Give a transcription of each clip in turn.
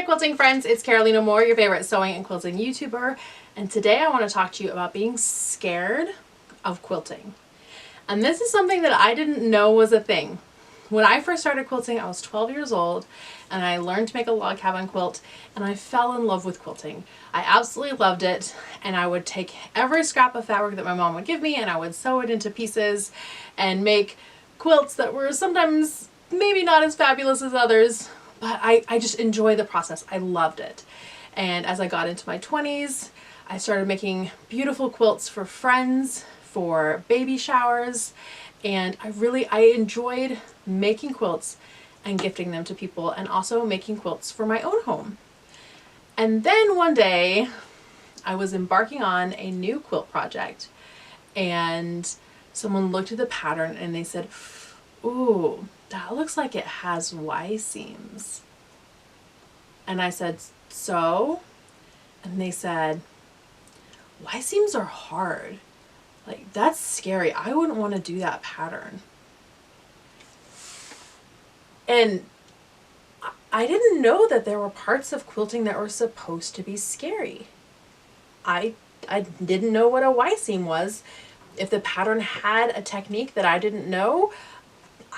there, quilting friends. It's Carolina Moore, your favorite sewing and quilting YouTuber. And today I want to talk to you about being scared of quilting. And this is something that I didn't know was a thing. When I first started quilting, I was 12 years old and I learned to make a log cabin quilt and I fell in love with quilting. I absolutely loved it, and I would take every scrap of fabric that my mom would give me and I would sew it into pieces and make quilts that were sometimes maybe not as fabulous as others, but I just enjoyed the process. I loved it. And as I got into my 20s, I started making beautiful quilts for friends, for baby showers, and I enjoyed making quilts and gifting them to people, and also making quilts for my own home. And then one day I was embarking on a new quilt project and someone looked at the pattern and they said, "Ooh, that looks like it has Y seams." And I said, "So?" And they said, "Y seams are hard. Like, that's scary. I wouldn't want to do that pattern." And I didn't know that there were parts of quilting that were supposed to be scary. I didn't know what a Y seam was. If the pattern had a technique that I didn't know,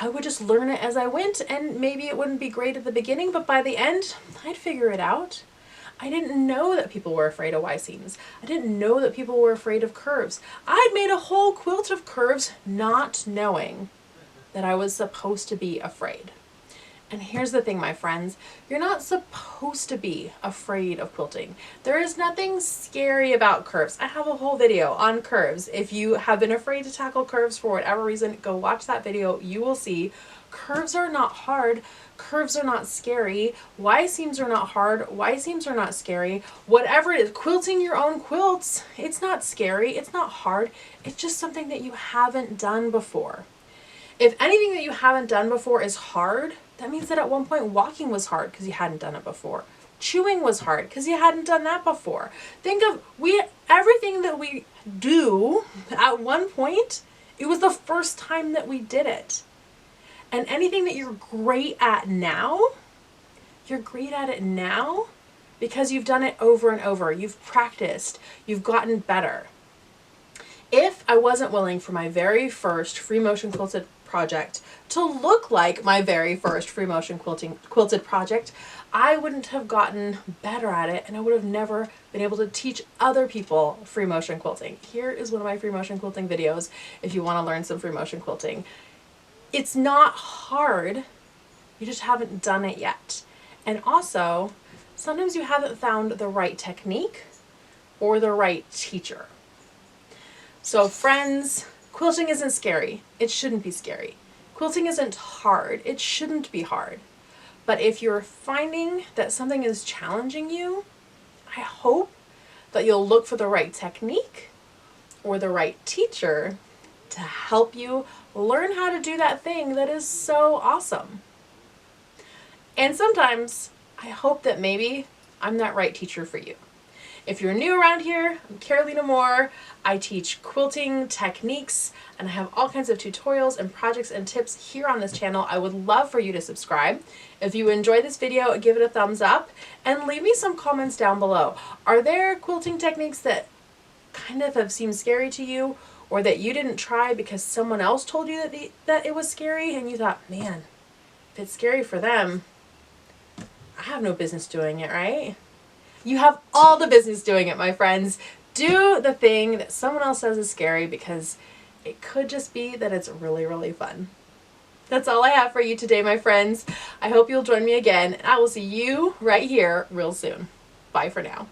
I would just learn it as I went, and maybe it wouldn't be great at the beginning, but by the end, I'd figure it out. I didn't know that people were afraid of Y seams. I didn't know that people were afraid of curves. I'd made a whole quilt of curves not knowing that I was supposed to be afraid. And here's the thing, my friends, you're not supposed to be afraid of quilting. There is nothing scary about curves. I have a whole video on curves. If you have been afraid to tackle curves for whatever reason, go watch that video. You will see curves are not hard. Curves are not scary. Y seams are not hard. Y seams are not scary. Whatever it is, quilting your own quilts, it's not scary. It's not hard. It's just something that you haven't done before. If anything that you haven't done before is hard, that means that at one point walking was hard because you hadn't done it before. Chewing was hard because you hadn't done that before. Think of everything that we do at one point, it was the first time that we did it. And anything that you're great at now, you're great at it now because you've done it over and over. You've practiced. You've gotten better. If I wasn't willing for my very first free motion quilted project to look like my very first free motion quilted project, I wouldn't have gotten better at it, and I would have never been able to teach other people free motion quilting. Here is one of my free motion quilting videos if you want to learn some free motion quilting. It's not hard, you just haven't done it yet. And also, sometimes you haven't found the right technique or the right teacher. So friends, quilting isn't scary. It shouldn't be scary. Quilting isn't hard. It shouldn't be hard. But if you're finding that something is challenging you, I hope that you'll look for the right technique or the right teacher to help you learn how to do that thing that is so awesome. And sometimes I hope that maybe I'm that right teacher for you. If you're new around here, I'm Carolina Moore. I teach quilting techniques and I have all kinds of tutorials and projects and tips here on this channel. I would love for you to subscribe. If you enjoyed this video, give it a thumbs up and leave me some comments down below. Are there quilting techniques that kind of have seemed scary to you, or that you didn't try because someone else told you that it was scary and you thought, man, if it's scary for them, I have no business doing it, right? You have all the business doing it, my friends. Do the thing that someone else says is scary because it could just be that it's really, really fun. That's all I have for you today, my friends. I hope you'll join me again, and I will see you right here real soon. Bye for now.